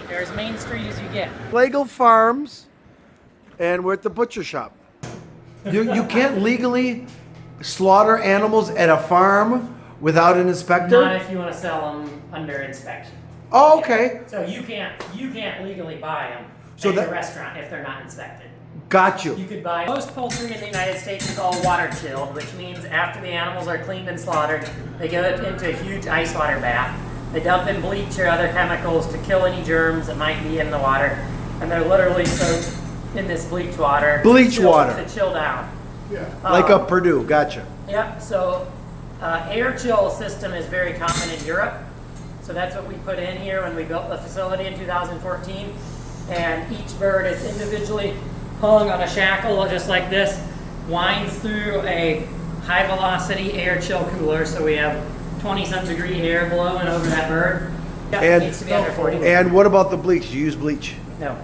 They're as Main Street as you get. Slagel Farms, and we're at the butcher shop. You can't legally slaughter animals at a farm without an inspector? Not if you want to sell them under inspection. Oh, okay. So you can't legally buy them So at that- a restaurant if they're not inspected. Got you. You could buy most poultry in the United States is all water chilled, which means after the animals are cleaned and slaughtered, they go into a huge ice water bath. They dump in bleach or other chemicals to kill any germs that might be in the water, and they're literally soaked in this bleach water. Water. To chill down. Yeah. Like up Purdue. Gotcha. Yep. So air chill system is very common in Europe. So that's what we put in here when we built the facility in 2014. And each bird is individually hung on a shackle just like this, winds through a high velocity air chill cooler. So we have 20-some degree air blowing over that bird. Yep, it needs to be under 40. And what about the bleach? Do you use bleach? No.